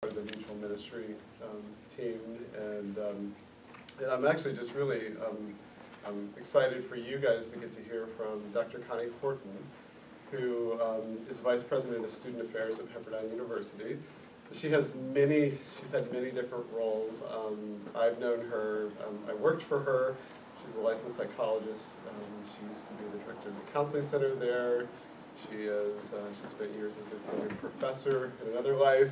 of the mutual ministry team, and I'm actually just really I'm excited for you guys to get to hear from Dr. Connie Horton, who is Vice President of Student Affairs at Pepperdine University. She's had many different roles. I've known her, I worked for her. She's a licensed psychologist. She used to be the director of the counseling center there. She spent years as a tenured professor in another life,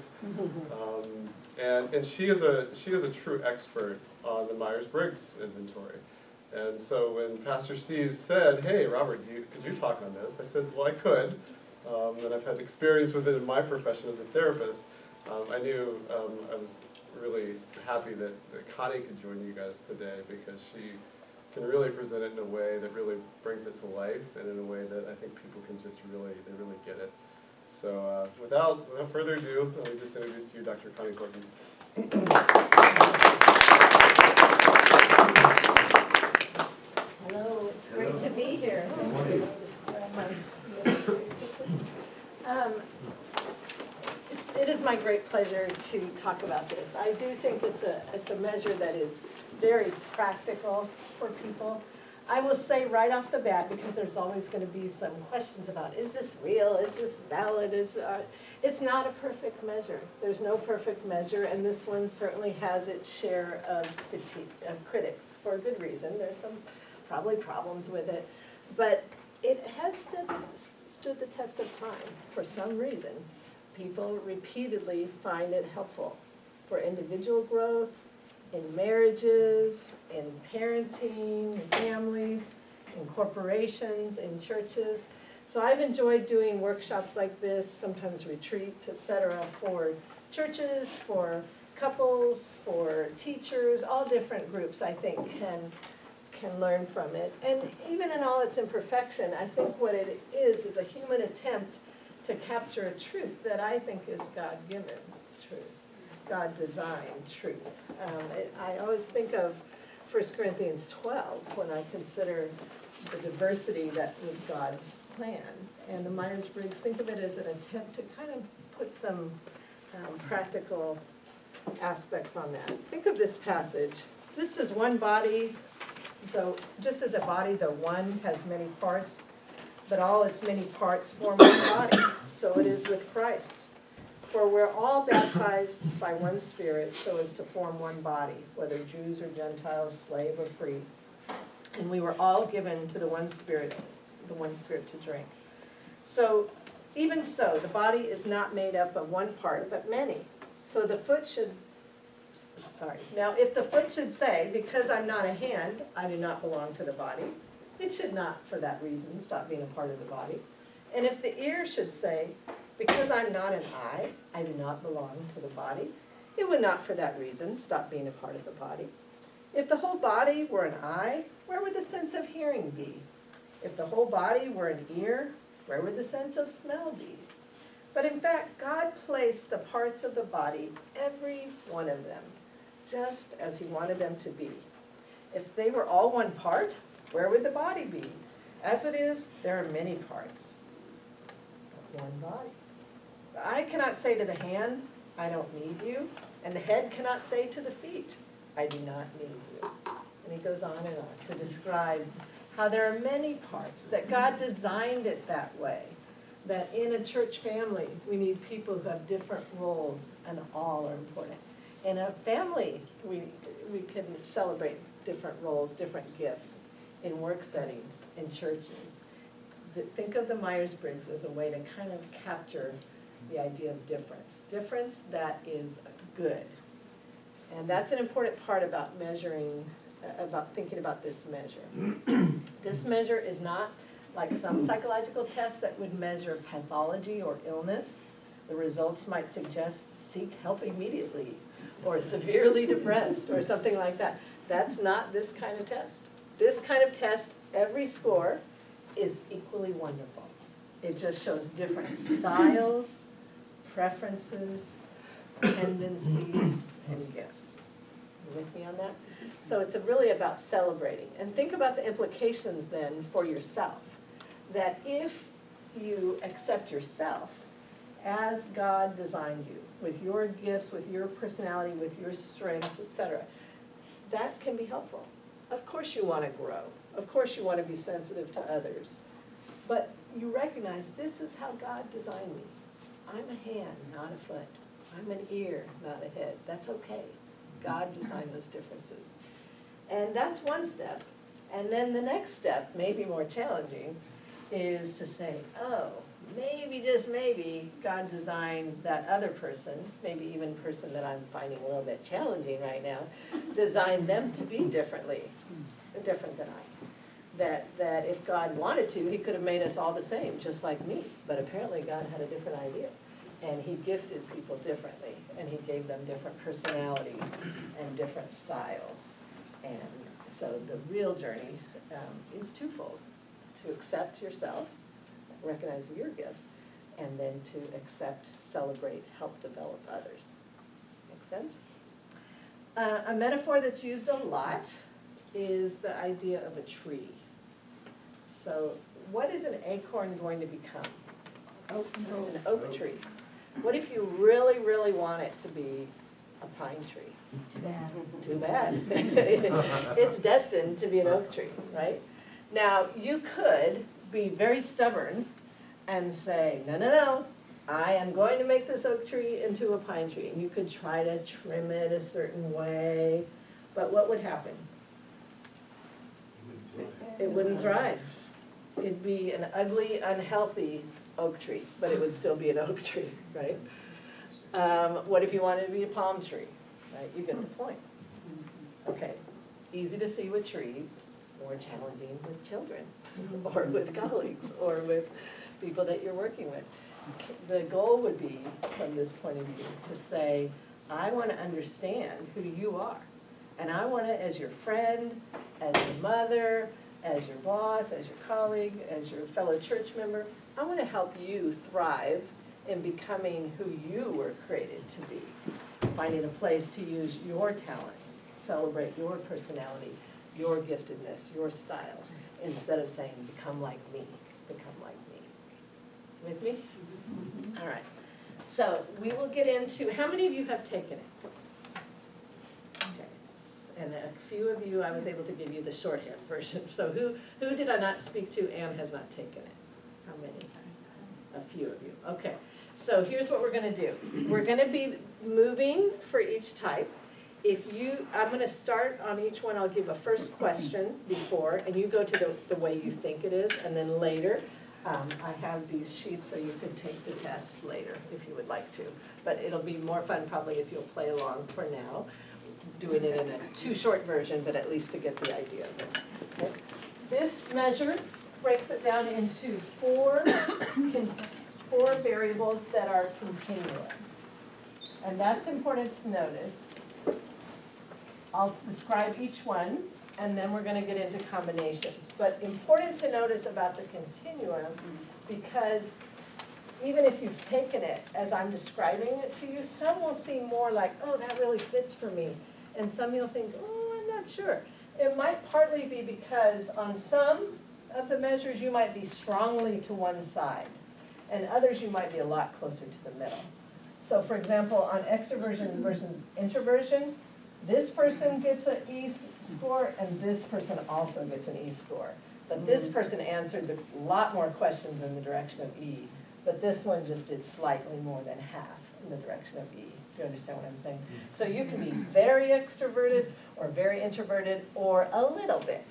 and she is a true expert on the Myers-Briggs inventory. And so when Pastor Steve said, "Hey, Robert, could you talk on this?" I said, "Well, I could," and I've had experience with it in my profession as a therapist. I knew I was really happy that Connie could join you guys today, because she can really present it in a way that really brings it to life, and in a way that I think people can just really get it. So without further ado, let me just introduce to you Dr. Connie Horton. Hello, it's great to be here. It is my great pleasure to talk about this. I do think it's a measure that is very practical for people. I will say right off the bat, because there's always going to be some questions about, is this real, is this valid, it's not a perfect measure. There's no perfect measure, and this one certainly has its share of critique, of critics, for a good reason. There's some probably problems with it, but it has stood the test of time for some reason. People repeatedly find it helpful for individual growth, in marriages, in parenting, in families, in corporations, in churches. So I've enjoyed doing workshops like this, sometimes retreats, etc., for churches, for couples, for teachers, all different groups, I think, can learn from it. And even in all its imperfection, I think what it is a human attempt to capture a truth that I think is God-given truth, God-designed truth. I always think of 1 Corinthians 12 when I consider the diversity that was God's plan. And the Myers-Briggs, think of it as an attempt to kind of put some practical aspects on that. Think of this passage. Just as a body, though one has many parts, but all its many parts form one body, so it is with Christ. For we're all baptized by one Spirit so as to form one body, whether Jews or Gentiles, slave or free. And we were all given to the one Spirit to drink. So, even so, the body is not made up of one part, but many. So the foot should, now if the foot should say, because I'm not a hand, I do not belong to the body, it should not, for that reason, stop being a part of the body. And if the ear should say, because I'm not an eye, I do not belong to the body, it would not, for that reason, stop being a part of the body. If the whole body were an eye, where would the sense of hearing be? If the whole body were an ear, where would the sense of smell be? But in fact, God placed the parts of the body, every one of them, just as He wanted them to be. If they were all one part, where would the body be? As it is, there are many parts, but one body. The eye cannot say to the hand, I don't need you, and the head cannot say to the feet, I do not need you. And he goes on and on to describe how there are many parts, that God designed it that way, that in a church family we need people who have different roles, and all are important. In a family, we can celebrate different roles, different gifts. In work settings, in churches. Think of the Myers-Briggs as a way to kind of capture the idea of difference. Difference that is good. And that's an important part about measuring, about thinking about this measure. This measure is not like some psychological tests that would measure pathology or illness. The results might suggest seek help immediately, or severely depressed, or something like that. That's not this kind of test. This kind of test, every score is equally wonderful. It just shows different styles, preferences, tendencies, and gifts. You with me on that? So it's really about celebrating. And think about the implications then for yourself. That if you accept yourself as God designed you, with your gifts, with your personality, with your strengths, etc., that can be helpful. Of course you want to grow. Of course you want to be sensitive to others. But you recognize this is how God designed me. I'm a hand, not a foot. I'm an ear, not a head. That's okay. God designed those differences. And that's one step. And then the next step, maybe more challenging, is to say, oh, maybe, just maybe, God designed that other person, maybe even person that I'm finding a little bit challenging right now, designed them to be different than I. That if God wanted to, he could have made us all the same, just like me. But apparently God had a different idea. And he gifted people differently, and he gave them different personalities and different styles. And so the real journey is twofold: to accept yourself, recognize your gifts, and then to accept, celebrate, help develop others. Make sense? A metaphor that's used a lot is the idea of a tree. So what is an acorn going to become? An oak tree. What if you really, really want it to be a pine tree? Too bad. Too bad. It's destined to be an oak tree, right? Now, you could be very stubborn and say, no, no, no, I am going to make this oak tree into a pine tree. And you could try to trim it a certain way, but what would happen? It wouldn't thrive. It'd be an ugly, unhealthy oak tree, but it would still be an oak tree, right? What if you wanted to be a palm tree, right? You get the point. Okay, easy to see with trees, more challenging with children, or with colleagues, or with people that you're working with. The goal would be, from this point of view, to say, I want to understand who you are. And I want to, as your friend, as your mother, as your boss, as your colleague, as your fellow church member, I want to help you thrive in becoming who you were created to be. Finding a place to use your talents, celebrate your personality, your giftedness, your style, instead of saying, become like me, become like me. With me? All right. So we will get into, how many of you have taken it? Okay. And a few of you, I was able to give you the shorthand version. So who did I not speak to and has not taken it? How many? A few of you. Okay. So here's what we're going to do. We're going to be moving for each type. I'm going to start on each one. I'll give a first question before, and you go to the way you think it is, and then later, I have these sheets so you can take the test later if you would like to. But it'll be more fun probably if you'll play along for now, doing it in a too short version, but at least to get the idea of it. Okay. This measure breaks it down into four variables that are continuum. And that's important to notice. I'll describe each one, and then we're going to get into combinations. But important to notice about the continuum, because even if you've taken it as I'm describing it to you, some will seem more like, oh, that really fits for me. And some you'll think, oh, I'm not sure. It might partly be because on some of the measures you might be strongly to one side, and others you might be a lot closer to the middle. So for example, on extroversion versus introversion, this person gets an E score and this person also gets an E score. But this person answered a lot more questions in the direction of E, but this one just did slightly more than half in the direction of E. Do you understand what I'm saying? So you can be very extroverted or very introverted or a little bit.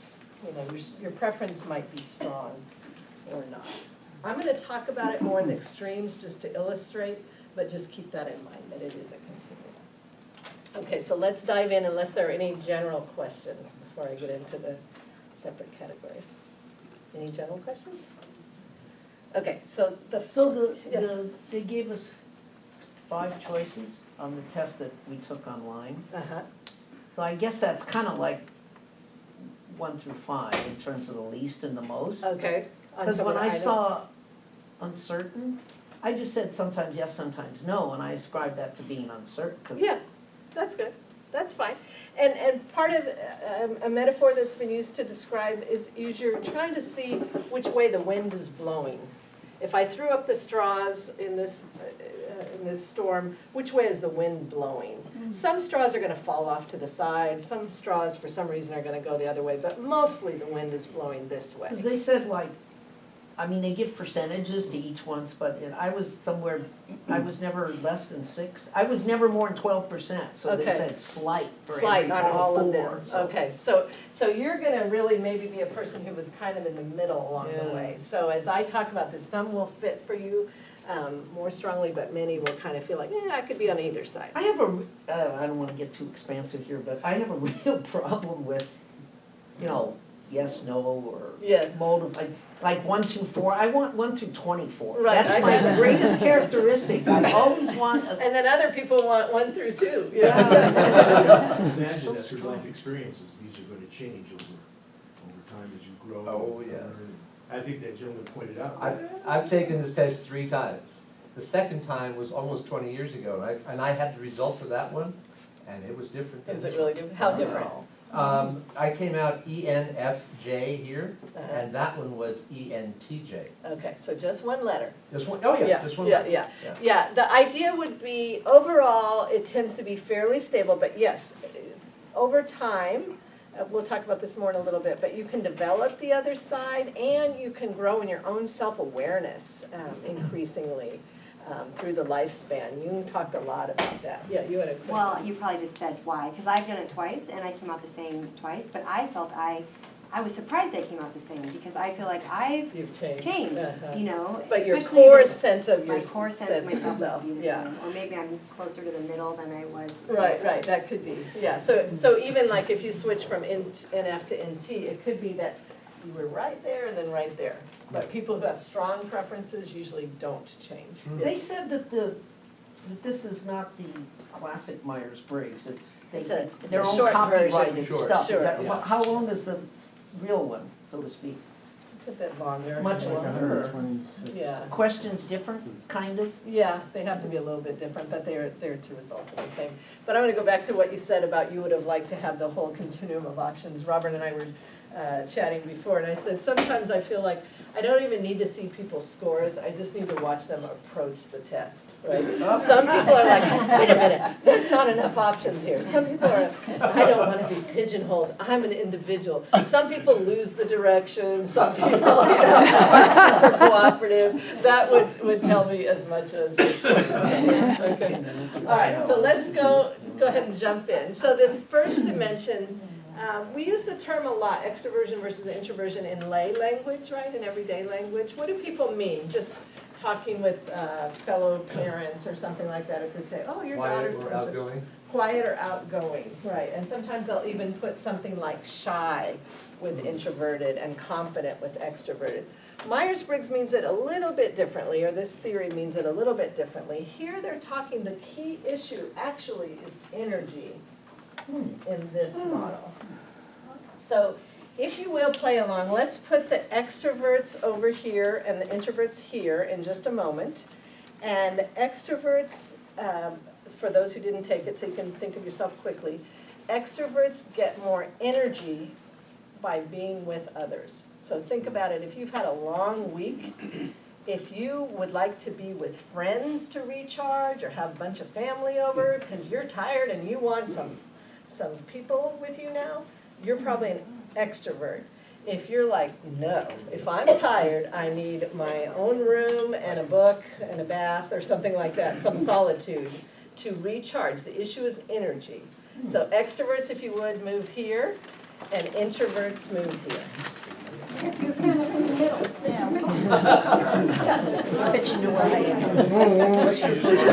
You know, your preference might be strong or not. I'm going to talk about it more in the extremes just to illustrate, but just keep that in mind that it is a continuum. Okay, so let's dive in unless there are any general questions before I get into the separate categories. Any general questions? Okay, so they gave us 5 choices on the test that we took online. Uh-huh. So I guess that's kind of like 1 through 5 in terms of the least and the most. Okay. Because when I saw uncertain, I just said sometimes yes, sometimes no, and I ascribed that to being uncertain. Yeah, that's good. That's fine. And part of a metaphor that's been used to describe is you're trying to see which way the wind is blowing. If I threw up the straws in in this storm, which way is the wind blowing? Some straws are gonna fall off to the side, some straws for some reason are gonna go the other way, but mostly the wind is blowing this way. Because they said like, I mean, they give percentages to each ones, but I was somewhere, I was never less than 6. I was never more than 12%, so they Okay. said slight for Slight every on all of 4. them, So- okay, so you're gonna really maybe be a person who was kind of in the middle along the Yeah. way. So as I talk about this, some will fit for you more strongly, but many will kind of feel like, I could be on either side. I have I don't want to get too expansive here, but I have a real problem with, yes, no, or Yes. motive, like 1 through 4. I want 1 through 24. Right, I That's my got it. greatest characteristic. I always want a. And then other people want 1 through 2. Imagine that through life experiences, these are gonna change over time as you grow. Oh, yeah. I think that gentleman pointed out. I've taken this test 3 times. The second time was almost 20 years ago, and I had the results of that one, and it was different. than Is this it really one. different? How different? I came out ENFJ here, Uh-huh. and that one was ENTJ. Okay, so just 1 letter. This one, oh yeah, this one. Yeah. The idea would be, overall, it tends to be fairly stable, but yes, over time, we'll talk about this more in a little bit, but you can develop the other side, and you can grow in your own self-awareness increasingly through the lifespan. You talked a lot about that. Yeah, you had a question. Well, you probably just said why, because I've done it twice, and I came out the same twice, but I felt I was surprised I came out the same, because I feel like I've You've changed. changed, Uh-huh. But your especially core the- sense of my core sense of yourself, myself must be the yeah. same, or maybe I'm closer to the middle than I was. Right, that could be, yeah, so even like if you switch from NF to NT, it could be that you were right there and then right there. But people who have strong preferences usually don't change. They said that that this is not the classic Myers-Briggs. It's a their own short version. copyrighted Sure, stuff. sure, Is that, yeah. how long is the real one, so to speak? It's a bit longer. Much longer. Yeah, Questions different, kind of? yeah, they have to be a little bit different, but they're two results are the same. But I'm gonna go back to what you said about you would have liked to have the whole continuum of options. Robert and I were chatting before, and I said, sometimes I feel like I don't even need to see people's scores, I just need to watch them approach the test, right? Some people are like, wait a minute, there's not enough options here. Some people are, I don't want to be pigeonholed, I'm an individual. Some people lose the direction, some people, are super cooperative. That would tell me as much as your score. Okay. All right, so let's go ahead and jump in. So this first dimension, we use the term a lot, extroversion versus introversion, in lay language, right, in everyday language. What do people mean? Just talking with fellow parents or something like that, if they say, oh, your daughter's Quiet or outgoing. quiet or outgoing, right, and sometimes they'll even put something like shy with introverted and confident with extroverted. Myers-Briggs means it a little bit differently, or this theory means it a little bit differently. Here they're talking, the key issue actually is energy in this model. So if you will play along, let's put the extroverts over here and the introverts here in just a moment. And extroverts, for those who didn't take it so you can think of yourself quickly, extroverts get more energy by being with others. So think about it, if you've had a long week, if you would like to be with friends to recharge or have a bunch of family over because you're tired and you want some people with you now, you're probably an extrovert. If you're like, no, if I'm tired, I need my own room and a book and a bath or something like that, some solitude to recharge. The issue is energy. So extroverts, if you would, move here, and introverts move here. You're kind of in the middle, I bet you know where I am. What's your first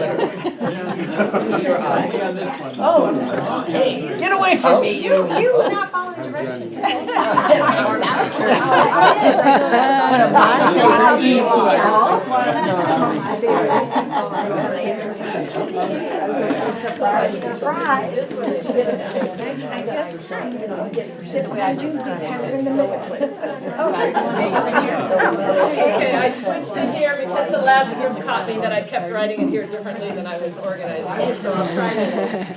Your eye on this one. Oh, hey, get away from me, you! You would not follow the directions. Surprise. This one is I guess, you know, sit where I do, kind of in the middle. Okay, I switched to here because the last group caught me that I kept writing it here differently than I was organizing it, so I'll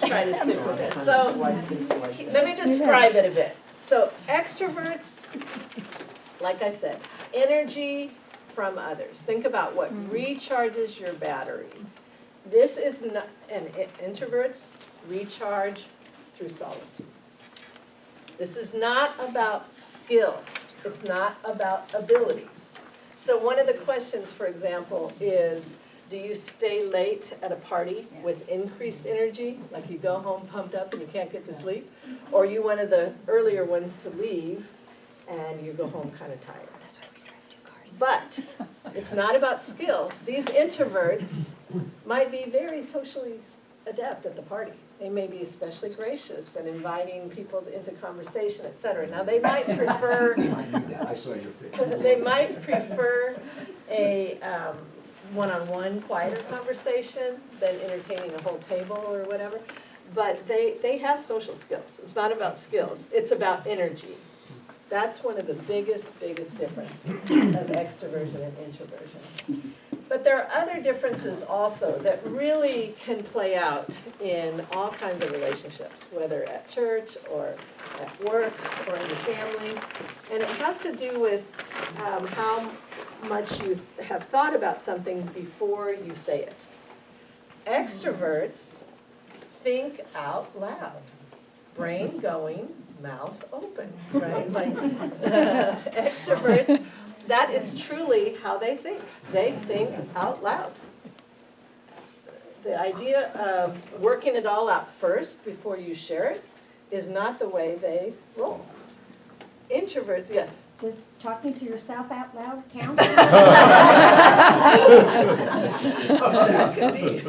try to stick with this. So, let me describe it a bit. So, extroverts, like I said, energy from others. Think about what recharges your battery. This is not, and introverts recharge through solitude. This is not about skill. It's not about abilities. So one of the questions, for example, is, do you stay late at a party with increased energy, like you go home pumped up and you can't get to sleep? Or are you one of the earlier ones to leave and you go home kind of tired? That's why we drive 2 cars. But it's not about skill. These introverts might be very socially adept at the party. They may be especially gracious and inviting people into conversation, et cetera. Now, they might prefer, I saw your face. they might prefer a one-on-one quieter conversation than entertaining a whole table or whatever. But they have social skills. It's not about skills. It's about energy. That's one of the biggest differences of extroversion and introversion. But there are other differences also that really can play out in all kinds of relationships, whether at church or at work or in the family. And it has to do with how much you have thought about something before you say it. Extroverts think out loud, brain going, mouth open, right? Like extroverts, that is truly how they think. They think out loud. The idea of working it all out first before you share it is not the way they roll. Introverts, yes. Does talking to yourself out loud count? That could be.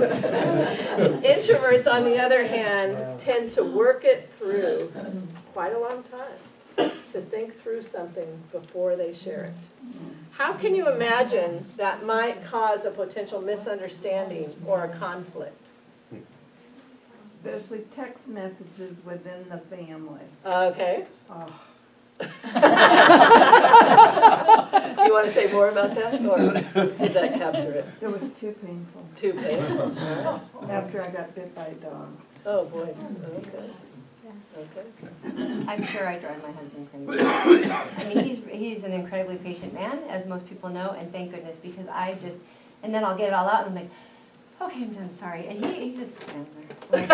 Introverts, on the other hand, tend to work it through quite a long time, to think through something before they share it. How can you imagine that might cause a potential misunderstanding or a conflict? Especially text messages within the family. Okay. Oh, You want to say more about that, or does that capture it? it was too painful. Too painful? After I got bit by a dog. Oh, boy, okay. Okay. I'm sure I drive my husband crazy. I mean, he's an incredibly patient man, as most people know, and thank goodness, because and then I'll get it all out, and I'm like, okay, I'm done, sorry. And he just stands there.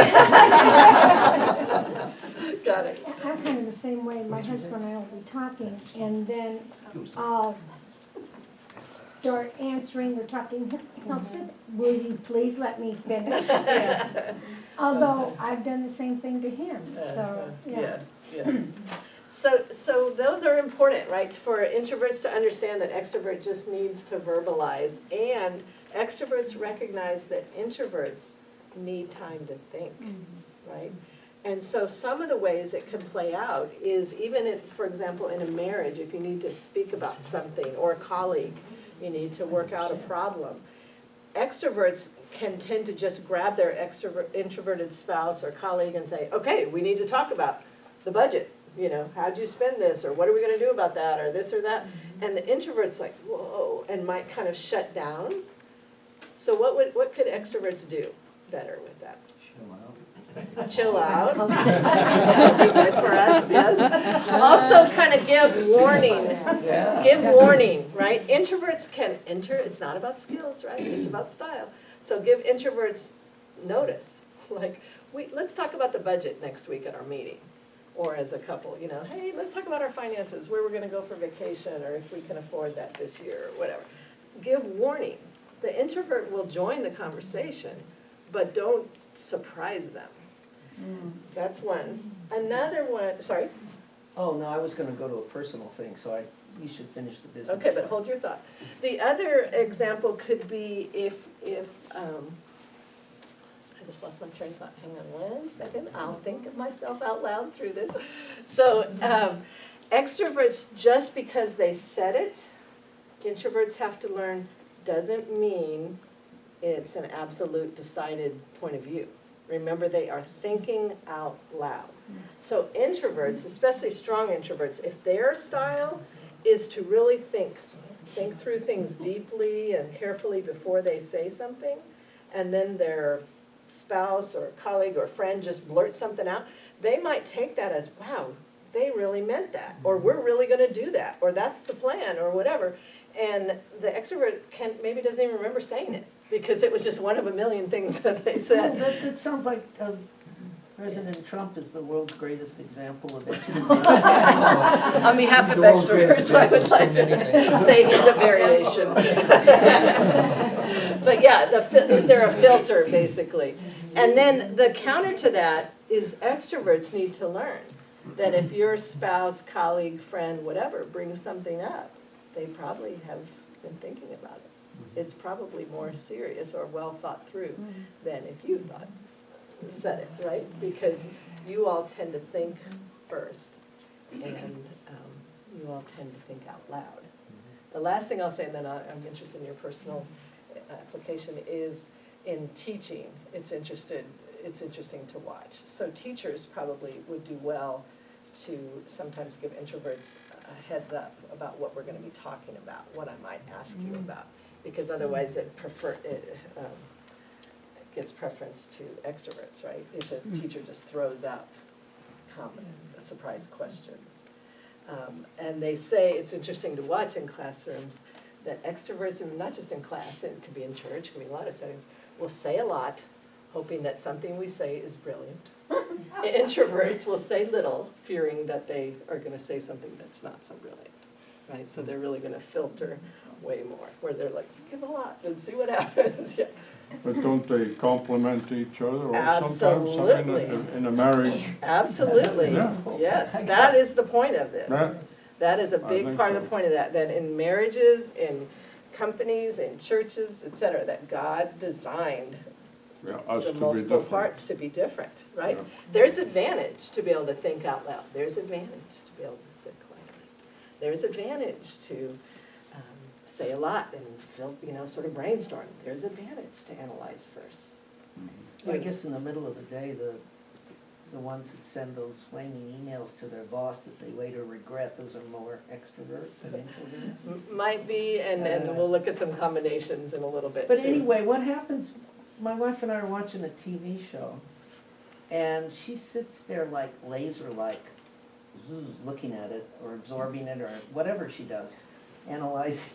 Got it. I'm kind of the same way. My husband and I will be talking, and then I'll start answering or talking. He'll say, will you please let me finish? Although I've done the same thing to him, so, yeah. Yeah. So those are important, right? For introverts to understand that extrovert just needs to verbalize, and extroverts recognize that introverts need time to think, right? And so some of the ways it can play out is even in, for example, in a marriage, if you need to speak about something, or a colleague, you need to work out a problem. Extroverts can tend to just grab their introverted spouse or colleague and say, okay, we need to talk about the budget. You know, how'd you spend this, or what are we going to do about that, or this or that? And the introvert's like, whoa, and might kind of shut down. So what could extroverts do better with that? Chill out. That would be good for us, yes. Also kind of give warning. Give warning, right? Introverts can enter, it's not about skills, right? It's about style. So give introverts notice. Like, let's talk about the budget next week at our meeting. Or as a couple, you know, hey, let's talk about our finances, where we're going to go for vacation, or if we can afford that this year, or whatever. Give warning. The introvert will join the conversation, but don't surprise them. That's one. Another one, sorry? Oh, no, I was gonna go to a personal thing, so you should finish the business. Okay, but hold your thought. The other example could be if I just lost my train of thought. Hang on 1 second. I'll think of myself out loud through this. So extroverts, just because they said it, introverts have to learn, doesn't mean it's an absolute decided point of view. Remember, they are thinking out loud. So introverts, especially strong introverts, if their style is to really think through things deeply and carefully before they say something, and then their spouse or colleague or friend just blurts something out, they might take that as, wow, they really meant that, or we're really going to do that, or that's the plan, or whatever. And the extrovert maybe doesn't even remember saying it. because it was just one of a million things that they Well, said. that sounds like President Trump is the world's greatest example of it. On behalf of The world's greatest extroverts, I would example like of so many to things. say he's a variation. But yeah, is there a filter, basically? And then the counter to that is extroverts need to learn that if your spouse, colleague, friend, whatever, brings something up, they probably have been thinking about it. It's probably more serious or well thought through than if you said it, right? Because you all tend to think first, and you all tend to think out loud. The last thing I'll say, and then I'm interested in your personal application, is in teaching. It's interesting to watch. So teachers probably would do well to sometimes give introverts a heads up about what we're going to be talking about, what I might ask you about, because otherwise it gives preference to extroverts, right? If a teacher just throws out surprise questions. And they say it's interesting to watch in classrooms that extroverts, and not just in class, it could be in church, it could be in a lot of settings, will say a lot, hoping that something we say is brilliant. Introverts will say little, fearing that they are going to say something that's not so brilliant, right? So they're really going to filter way more, where they're like, give a lot and see what happens. Yeah. But don't they complement each other or Absolutely. sometimes in a marriage? Absolutely, Yeah. yes, that is the point of this. Yeah. That is a I big think part of so. the point of that in marriages, in companies, in churches, et cetera, that God designed Yeah, us the to be multiple different. parts to be different, right? Yeah. There's advantage to be able to think out loud. There's advantage to be able to sit quietly. There's advantage to say a lot and sort of brainstorm. There's advantage to analyze first. I guess in the middle of the day, the ones that send those flaming emails to their boss that they later regret, those are more extroverts than introverts. Might be, and we'll look at some combinations in a little bit But too. anyway, what happens, my wife and I are watching a TV show, and she sits there like laser-like, looking at it, or absorbing it, or whatever she does, analyzing.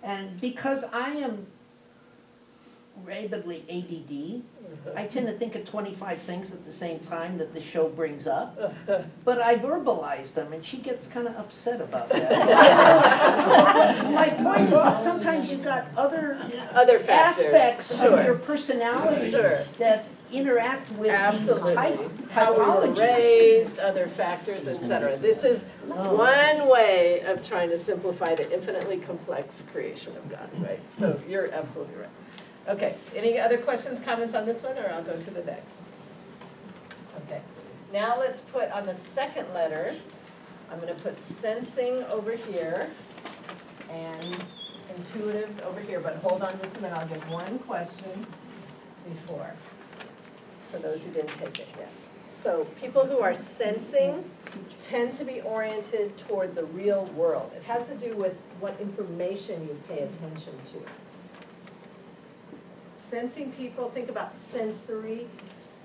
And because I am rabidly ADD, I tend to think of 25 things at the same time that the show brings up, but I verbalize them, and she gets kind of upset about that. My point is that sometimes you've got other factors. aspects Sure. of your personality Sure. that interact with Absolutely. these How we were typologies. raised, other factors, et cetera. This is one way of trying to simplify the infinitely complex creation of God, right? So you're absolutely right. Okay, any other questions, comments on this one, or I'll go to the next? Okay, now let's put on the second letter, I'm gonna put sensing over here and intuitives over here, but hold on just a minute, I'll give one question before, for those who didn't take it yet. So people who are sensing tend to be oriented toward the real world. It has to do with what information you pay attention to. Sensing people, think about sensory,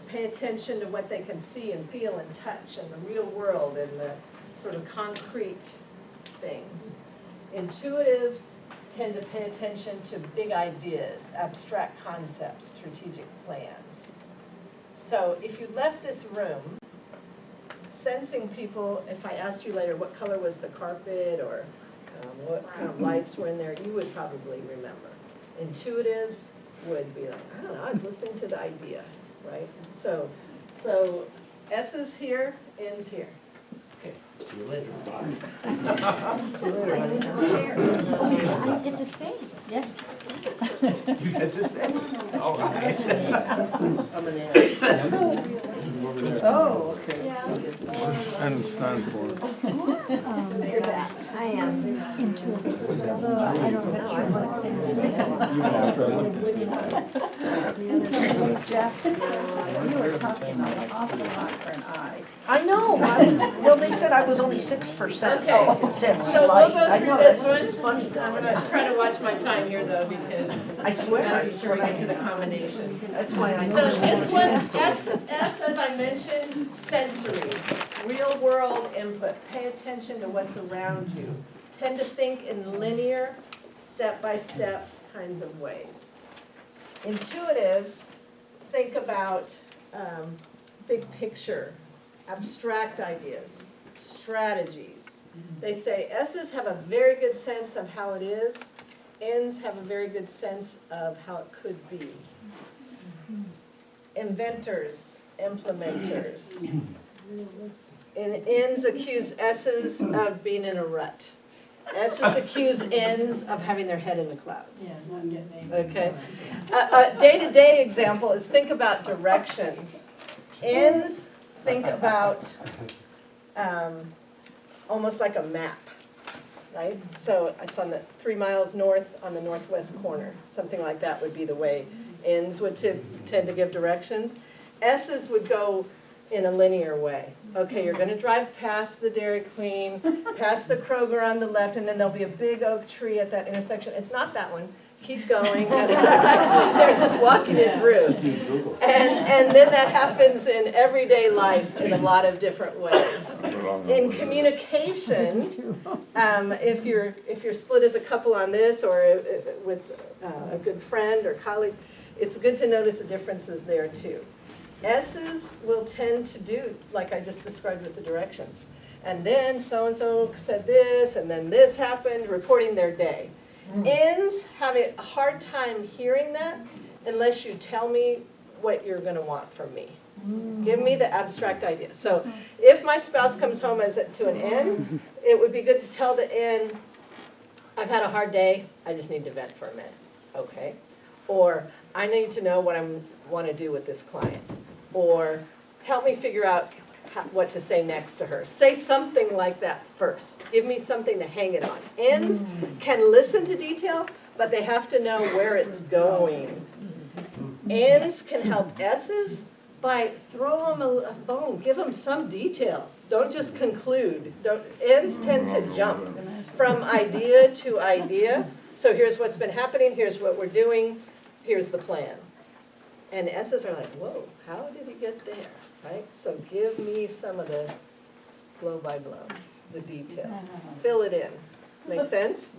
pay attention to what they can see and feel and touch and the real world and the sort of concrete things. Intuitives tend to pay attention to big ideas, abstract concepts, strategic plans. So if you left this room, sensing people, if I asked you later what color was the carpet or what kind of lights were in there, you would probably remember. Intuitives would be like, I don't know, I was listening to the idea, right? So S's here, N's here. Okay, see you later. See you later, honey. I get to stay. Yeah. You had to say. All right. I'm an ass. Over there. Oh, okay. And stand for it. You're back. I am. Although I don't know, I want to Jeff, you were talking an awful lot for an eye. I know, well, they said I was only 6%. Okay. Oh, it said So we'll slight. go I through know, this that's one. funny. I'm gonna try to watch my time here though, because I we swear. gotta be sure we get to the combinations. That's why I know. So this one, S, as I mentioned, sensory, real world input. Pay attention to what's around you. Tend to think in linear, step-by-step kinds of ways. Intuitives think about big picture, abstract ideas, strategies. They say S's have a very good sense of how it is, N's have a very good sense of how it could be. Inventors, implementers. And N's accuse S's of being in a rut. S's accuse N's of having their head in the clouds. Okay? A day-to-day example is think about directions. N's think about almost like a map, right? So it's on the 3 miles north on the northwest corner. Something like that would be the way N's would tend to give directions. S's would go in a linear way. Okay, you're gonna drive past the Dairy Queen, past the Kroger on the left, and then there'll be a big oak tree at that intersection. It's not that one. Keep going. They're just walking it through. And then that happens in everyday life in a lot of different ways. In communication, if you're split as a couple on this or with a good friend or colleague, it's good to notice the differences there too. S's will tend to do, like I just described with the directions. And then so-and-so said this, and then this happened, reporting their day. N's have a hard time hearing that unless you tell me what you're gonna want from me. Give me the abstract idea. So if my spouse comes home to an N, it would be good to tell the N, I've had a hard day, I just need to vent for a minute. Okay. Or I need to know what I want to do with this client. Or help me figure out what to say next to her. Say something like that first. Give me something to hang it on. N's can listen to detail, but they have to know where it's going. N's can help S's by throw them a bone. Give them some detail. Don't just conclude. N's tend to jump from idea to idea. So here's what's been happening, here's what we're doing, here's the plan. And S's are like, whoa, how did he get there, right? So give me some of the blow by blow, the detail. Fill it in. Make sense?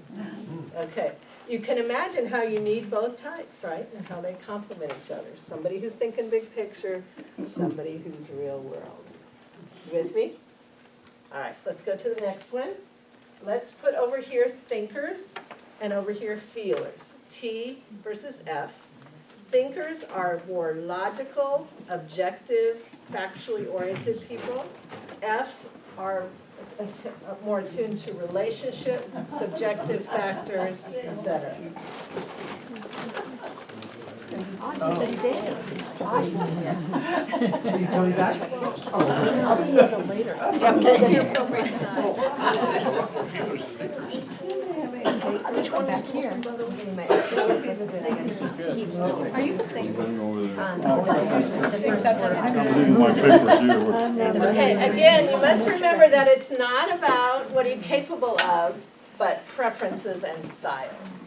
Okay. You can imagine how you need both types, right? And how they complement each other. Somebody who's thinking big picture, somebody who's real world. With me? All right, let's go to the next one. Let's put over here thinkers and over here feelers. T versus F. Thinkers are more logical, objective, factually oriented people. F's are more attuned to relationship, subjective factors, etc. Are you coming back? I'll see you later. Which one is here? Are you the same? My papers here. Okay, again, you must remember that it's not about what are you capable of, but preferences and styles.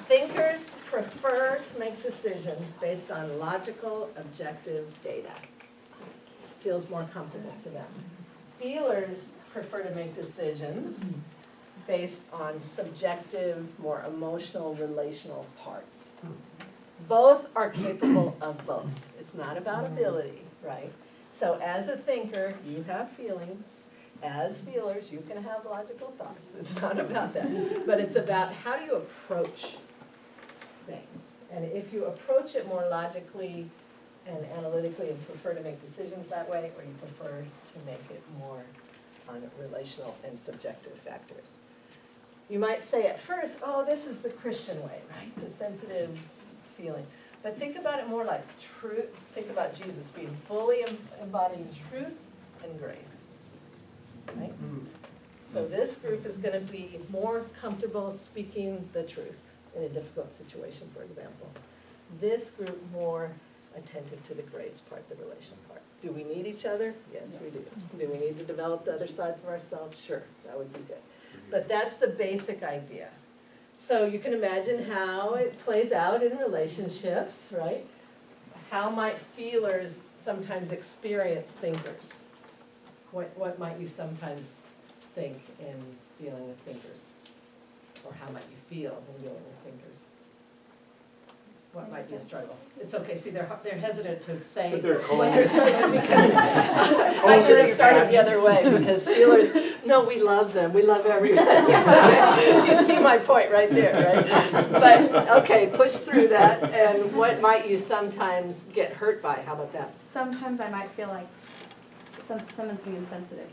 Thinkers prefer to make decisions based on logical, objective data. Feels more comfortable to them. Feelers prefer to make decisions based on subjective, more emotional, relational parts. Both are capable of both. It's not about ability, right? So as a thinker, you have feelings. As feelers, you can have logical thoughts. It's not about that. But it's about how do you approach things. And if you approach it more logically and analytically and prefer to make decisions that way, or you prefer to make it more on relational and subjective factors. You might say at first, oh, this is the Christian way, right? The sensitive feeling. But think about it more like truth. Think about Jesus being fully embodying truth and grace, right? So this group is going to be more comfortable speaking the truth in a difficult situation, for example. This group more attentive to the grace part, the relational part. Do we need each other? Yes, we do. Do we need to develop the other sides of ourselves? Sure, that would be good. But that's the basic idea. So you can imagine how it plays out in relationships, right? How might feelers sometimes experience thinkers? What might you sometimes think in dealing with thinkers? Or how might you feel in dealing with thinkers? what might be a struggle. It's okay, see, they're hesitant to say But they're when they're struggling because I should have started the other way because feelers, no, we love them, we love everyone. You see my point right there, right? But, okay, push through that, and what might you sometimes get hurt by, how about that? Sometimes I might feel like someone's being insensitive.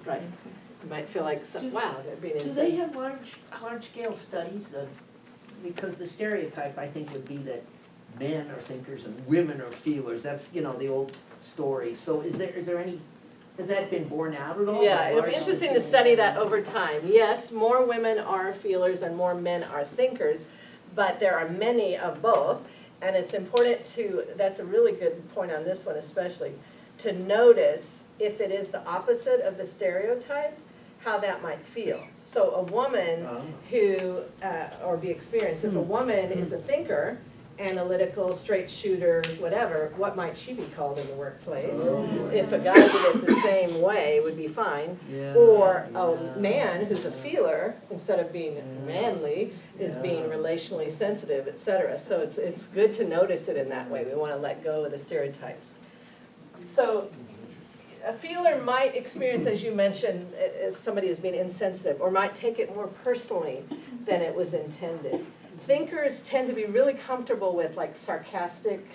Right. You might feel like, wow, they're being Do they insensitive. have large-scale studies of, because the stereotype, I think, would be that men are thinkers and women are feelers, that's, you know, the old story. So is there any, has that been borne out at all? Yeah, it'll be interesting to study that over time. Yes, more women are feelers and more men are thinkers, but there are many of both. And it's important to, that's a really good point on this one especially, to notice if it is the opposite of the stereotype, how that might feel. So a woman who, or be experienced, if a woman is a thinker, analytical, straight shooter, whatever, what might she be called in the workplace? If a guy did it the same way, it would be fine. Yeah, Or a yeah. man who's a feeler, instead of being manly, is being relationally sensitive, et cetera. So it's good to notice it in that way. We want to let go of the stereotypes. So a feeler might experience, as you mentioned, as somebody as being insensitive, or might take it more personally than it was intended. Thinkers tend to be really comfortable with like sarcastic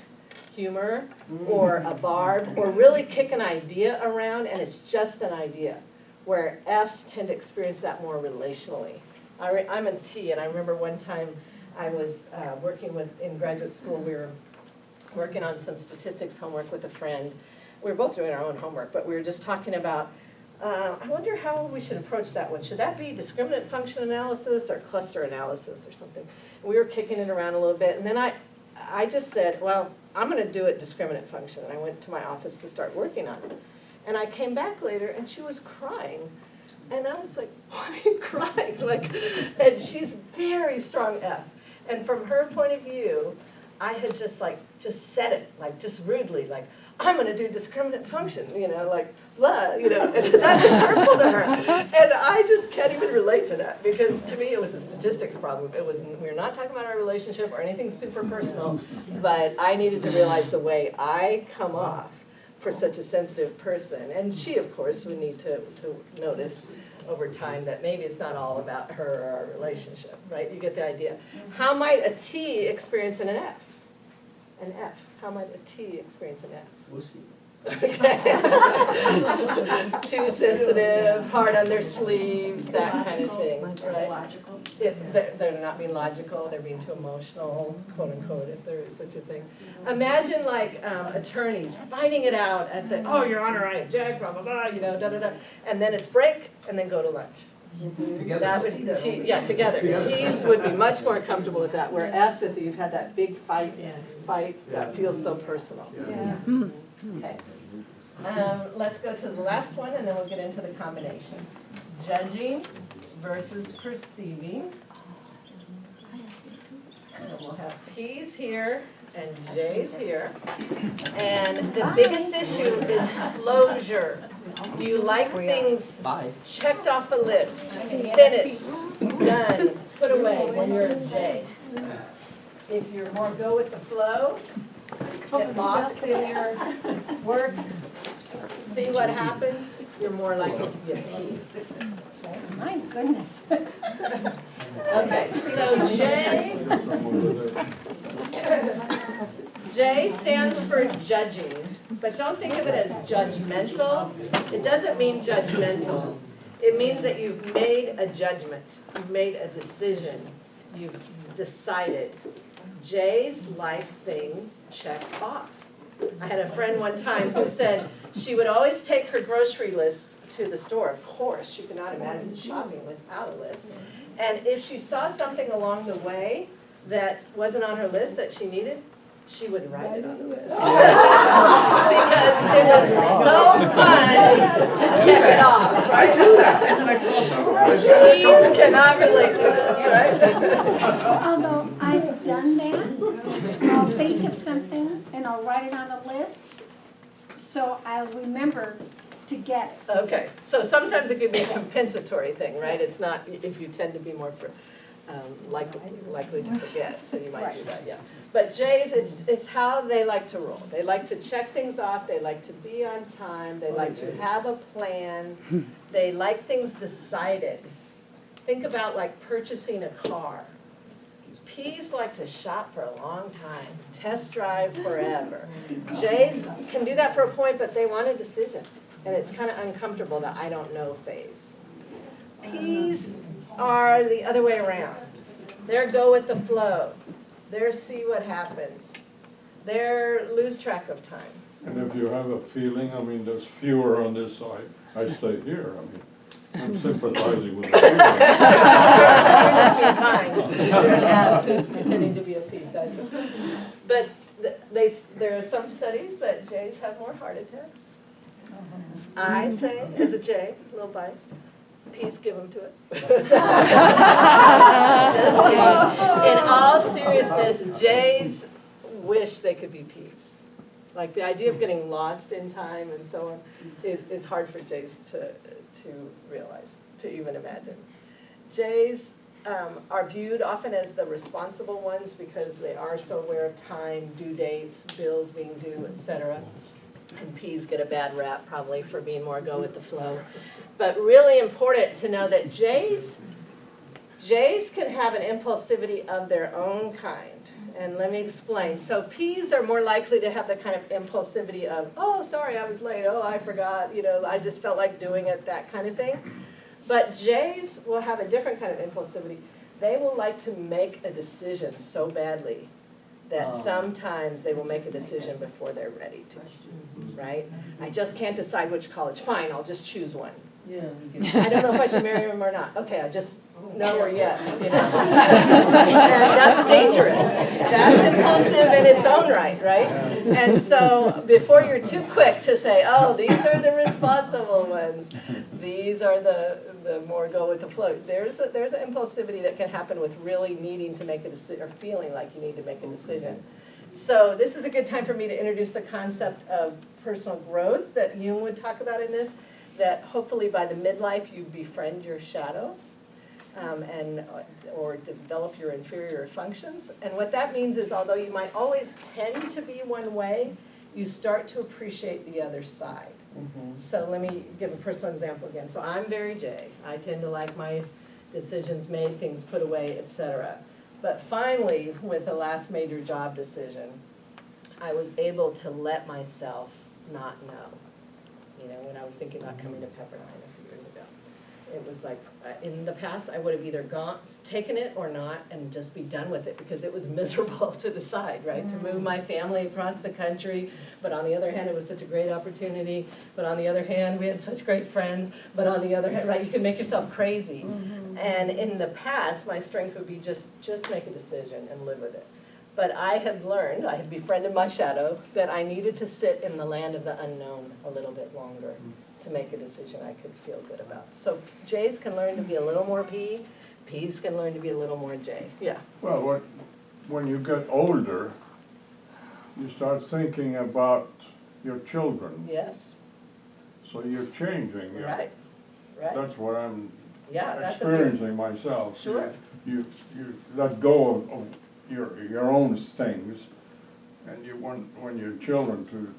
humor, or a barb, or really kick an idea around and it's just an idea, where Fs tend to experience that more relationally. I'm a T, and I remember one time I was working in graduate school, we were working on some statistics homework with a friend. We were both doing our own homework, but we were just talking about, I wonder how we should approach that one. Should that be discriminant function analysis or cluster analysis or something? And we were kicking it around a little bit, and then I just said, well, I'm gonna do it discriminant function. And I went to my office to start working on it. And I came back later and she was crying. And I was like, why are you crying? Like, and she's very strong F. And from her point of view, I had just said it, like just rudely, like, I'm gonna do discriminant function, you know, like, blah, you know, and that was hurtful to her. And I just can't even relate to that, because to me it was a statistics problem. We were not talking about our relationship or anything super personal, but I needed to realize the way I come off for such a sensitive person. And she, of course, would need to notice over time that maybe it's not all about her or our relationship, right? You get the idea. How might a T experience an F? An F. How might a T experience an F? Wussy. Too sensitive, hard on their sleeves, that kind of thing, right? Logical. They're not being logical, they're being too emotional, quote unquote, if there is such a thing. Imagine like attorneys fighting it out at the, oh, Your Honor, I object, blah, blah, blah, you know, da, da, da. And then it's break, and then go to lunch. Together. That would, yeah, together. T's would be much more comfortable with that, where F's, if you've had that big fight, that feels so personal. Yeah. Okay. Let's go to the last one, and then we'll get into the combinations. Judging versus perceiving. And we'll have P's here and J's here. And the biggest issue is closure. Do you like things Bye. checked off a list, finished, done, put away when you're a J? If you're more go with the flow, get lost in your work, see what happens, you're more likely to be a P. My goodness. Okay, so J stands for judging, but don't think of it as judgmental. It doesn't mean judgmental. It means that you've made a judgment, you've made a decision, you've decided. J's like things checked off. I had a friend one time who said she would always take her grocery list to the store. Of course, she could not imagine shopping without a list. And if she saw something along the way that wasn't on her list that she needed, she would write it on the list. Because it was so fun to check it off, right? Please cannot relate to this, right? Although I've done that, I'll think of something and I'll write it on a list, so I'll remember to get it. Okay, so sometimes it could be a compensatory thing, right? It's not if you tend to be more likely to forget, so you might do that, yeah. But J's, it's how they like to roll. They like to check things off, they like to be on time, they like to have a plan, they like things decided. Think about like purchasing a car. P's like to shop for a long time, test drive forever. J's can do that for a point, but they want a decision. And it's kind of uncomfortable, the I don't know phase. P's are the other way around. They're go with the flow. They're see what happens. They're lose track of time. And if you have a feeling, I mean, there's fewer on this side, I stay here, I mean, I'm sympathizing with the feeling. You're just being kind. You're an F who's pretending to be a P, gotcha. But there are some studies that J's have more heart attacks. I say, as a J, a little biased, P's give them to us. Just kidding. In all seriousness, J's wish they could be P's. Like the idea of getting lost in time and so on is hard for J's to realize, to even imagine. J's are viewed often as the responsible ones because they are so aware of time, due dates, bills being due, etc. And P's get a bad rap probably for being more go with the flow. But really important to know that J's can have an impulsivity of their own kind. And let me explain. So P's are more likely to have the kind of impulsivity of, oh, sorry, I was late. Oh, I forgot. You know, I just felt like doing it, that kind of thing. But J's will have a different kind of impulsivity. They will like to make a decision so badly that sometimes they will make a decision before they're ready to, right? I just can't decide which college. Fine, I'll just choose one. Yeah. I don't know if I should marry him or not. Okay, I just no or yes, you know. And that's dangerous. That's impulsive in its own right, right? And so before you're too quick to say, oh, these are the responsible ones, these are the more go with the flow. There's an impulsivity that can happen with really needing to make a decision or feeling like you need to make a decision. So this is a good time for me to introduce the concept of personal growth that Jung would talk about in this, that hopefully by the midlife you befriend your shadow or develop your inferior functions. And what that means is although you might always tend to be one way, you start to appreciate the other side. So let me give a personal example again. So I'm very J. I tend to like my decisions made, things put away, etc. But finally, with the last major job decision, I was able to let myself not know. You know, when I was thinking about coming to Pepperdine a few years ago. It was like, in the past, I would have either taken it or not and just be done with it because it was miserable to decide, right? To move my family across the country, but on the other hand, it was such a great opportunity. But on the other hand, we had such great friends. But on the other hand, right, you can make yourself crazy. And in the past, my strength would be just make a decision and live with it. But I had learned, I had befriended my shadow, that I needed to sit in the land of the unknown a little bit longer to make a decision I could feel good about. So J's can learn to be a little more P, P's can learn to be a little more J. Yeah. Well, when you get older, you start thinking about your children. Yes. So you're changing. Right. Right. That's what I'm That's experiencing myself. Sure. You let go of your own things, and you want your children to.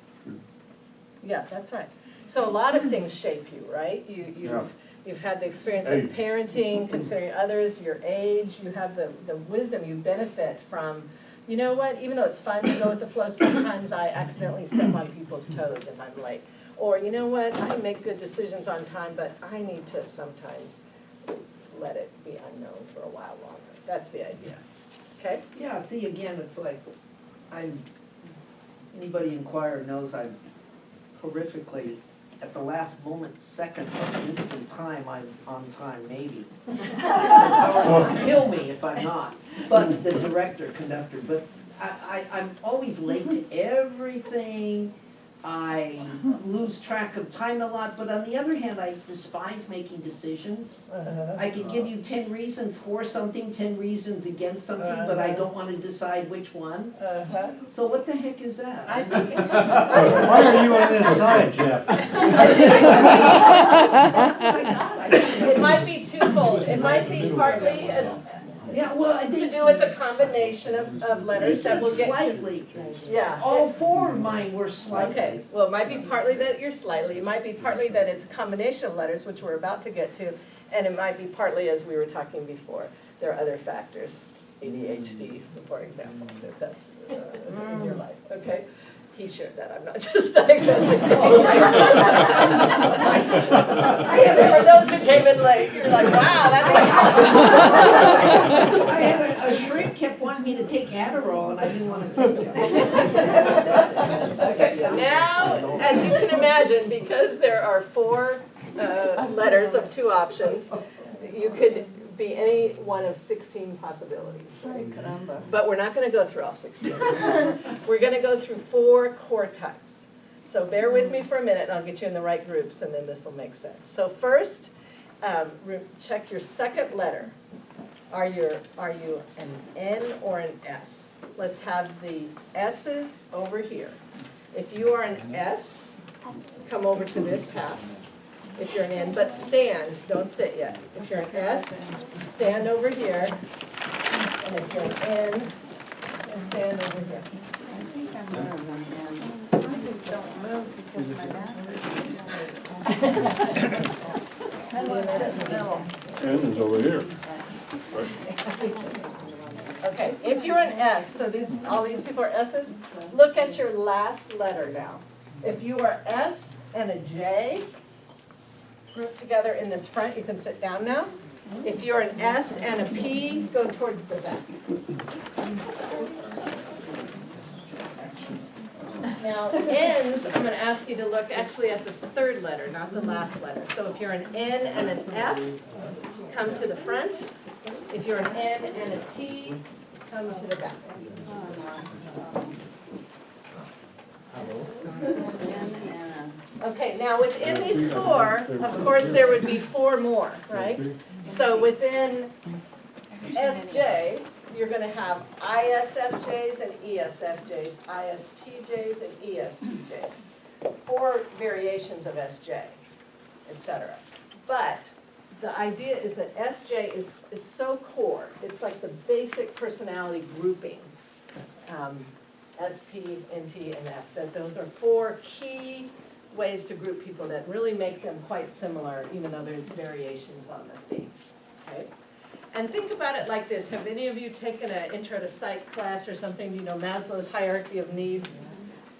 Yeah, that's right. So a lot of things shape you, right? You've had the experience of parenting, considering others, your age, you have the wisdom, you benefit from, you know what, even though it's fun to go with the flow, sometimes I accidentally step on people's toes if I'm late. Or you know what, I make good decisions on time, but I need to sometimes let it be unknown for a while longer. That's the idea. Okay? Yeah, see, again, it's like, anybody in choir knows I'm horrifically, at the last moment, second, instant time, I'm on time, maybe. Howard will kill me if I'm not, but the director, conductor, but I'm always late to everything. I lose track of time a lot, but on the other hand, I despise making decisions. I can give you 10 reasons for something, 10 reasons against something, but I don't want to decide which one. So what the heck is that? Why are you on this side, Jeff? It might be twofold. It might be partly as Yeah, well, I to think. do with the combination of letters that we'll get to. Slightly. Yeah. All four of mine were slightly. Okay, well, it might be partly that you're slightly, it might be partly that it's a combination of letters, which we're about to get to, and it might be partly, as we were talking before, there are other factors, ADHD, for example, if that's in your life, okay? He shared that, I'm not just diagnosing. For those who came in late, you're like, wow, that's like. I had a shrink kept wanting me to take Adderall and I didn't want to take it. Okay, now, as you can imagine, because there are four letters of two options, you could be any one of 16 possibilities, right? But we're not gonna go through all 16. We're gonna go through 4 core types. So bear with me for a minute and I'll get you in the right groups and then this will make sense. So first, check your second letter. Are you an N or an S? Let's have the S's over here. If you are an S, come over to this half. If you're an N, but stand, don't sit yet. If you're an S, stand over here. And if you're an N, stand over here. I think I'm more of an N. I just don't move because my back hurts. N is over here. Okay, if you're an S, so all these people are S's, look at your last letter now. If you are S and a J, group together in this front, you can sit down now. If you're an S and a P, go towards the back. Now, N's, I'm going to ask you to look actually at the third letter, not the last letter. So if you're an N and an F, come to the front. If you're an N and a T, come to the back. Okay, now within these 4, of course, there would be 4 more, right? So within SJ, you're going to have ISFJs and ESFJs, ISTJs and ESTJs. 4 variations of SJ, etc. But the idea is that SJ is so core. It's like the basic personality grouping. SP, NT, and F, that those are 4 key ways to group people that really make them quite similar, even though there's variations on the theme, okay? And think about it like this. Have any of you taken an intro to psych class or something? Do you know Maslow's hierarchy of needs?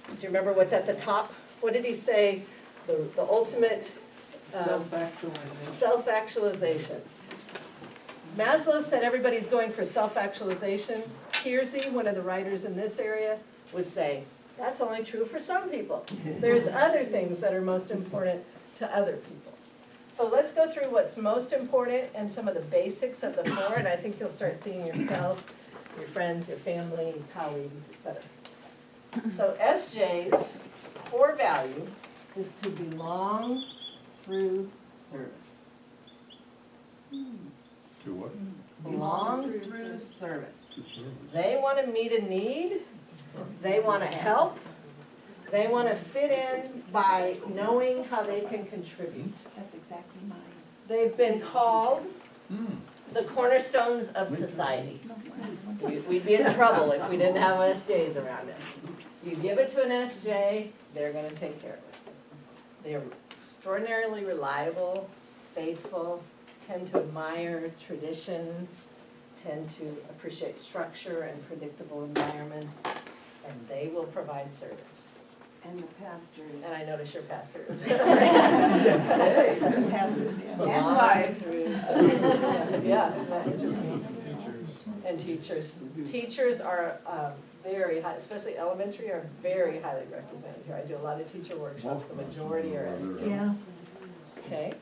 Do you remember what's at the top? What did he say? The ultimate self-actualization. Maslow said everybody's going for self-actualization. Kiersey, one of the writers in this area, would say, that's only true for some people. There's other things that are most important to other people. So let's go through what's most important and some of the basics of the 4, and I think you'll start seeing yourself, your friends, your family, colleagues, etc. So SJ's core value is to belong through service. To what? Belong through service. They want to meet a need, they want to help, they want to fit in by knowing how they can contribute. That's exactly mine. They've been called the cornerstones of society. We'd be in trouble if we didn't have SJs around us. You give it to an SJ, they're going to take care of it. They're extraordinarily reliable, faithful, tend to admire tradition, tend to appreciate structure and predictable environments, and they will provide service. And the pastors. And I notice your pastors. Pastors, And wives. Yeah, interesting. And teachers. Teachers are very high, especially elementary, are very highly represented here. I do a lot of teacher workshops, the majority are SJs. Yeah. Okay.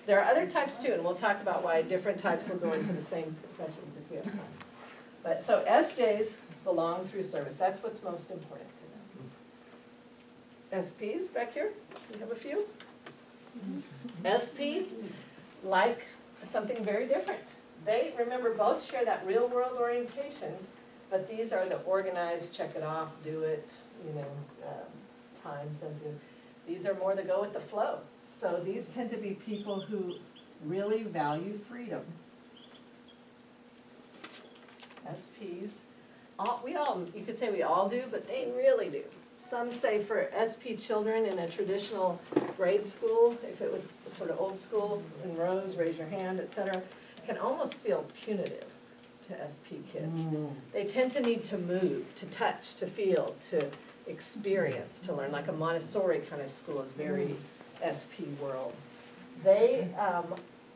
There are other types too, and we'll talk about why different types will go into the same professions if we have time. But so SJs belong through service. That's what's most important to them. SPs back here, we have a few. SPs like something very different. They, remember, both share that real world orientation, but these are the organized, check it off, do it, time sensitive. These are more the go with the flow. So these tend to be people who really value freedom. SPs. You could say we all do, but they really do. Some say for SP children in a traditional grade school, if it was sort of old school in rows, raise your hand, et cetera, can almost feel punitive to SP kids. They tend to need to move, to touch, to feel, to experience, to learn. Like a Montessori kind of school is very SP world. They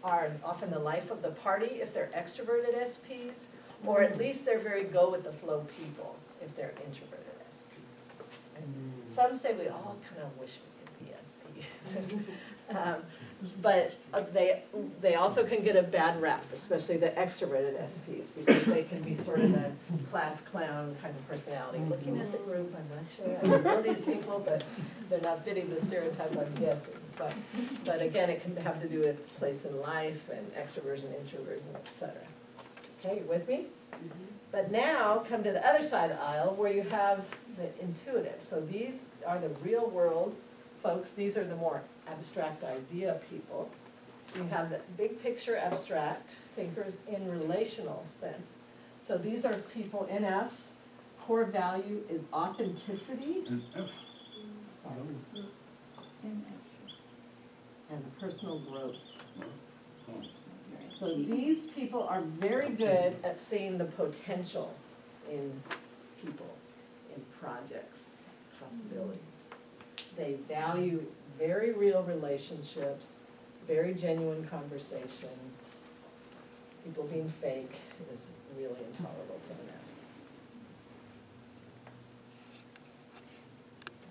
are often the life of the party if they're extroverted SPs, or at least they're very go with the flow people if they're introverted SPs. Some say we all kind of wish we could be SPs. But they also can get a bad rap, especially the extroverted SPs, because they can be sort of the class clown kind of personality. Looking at the group, I'm not sure, I don't know these people, but they're not fitting the stereotype, I'm guessing. But again, it can have to do with place in life and extroversion, introversion, et cetera. Okay, you with me? But now, come to the other side of the aisle where you have the intuitive. So these are the real world folks. These are the more abstract idea people. You have the big picture abstract thinkers in relational sense. So these are people, NFs, core value is authenticity. Sorry. And personal growth. So these people are very good at seeing the potential in people, in projects, possibilities. They value very real relationships, very genuine conversation. People being fake is really intolerable to NFs.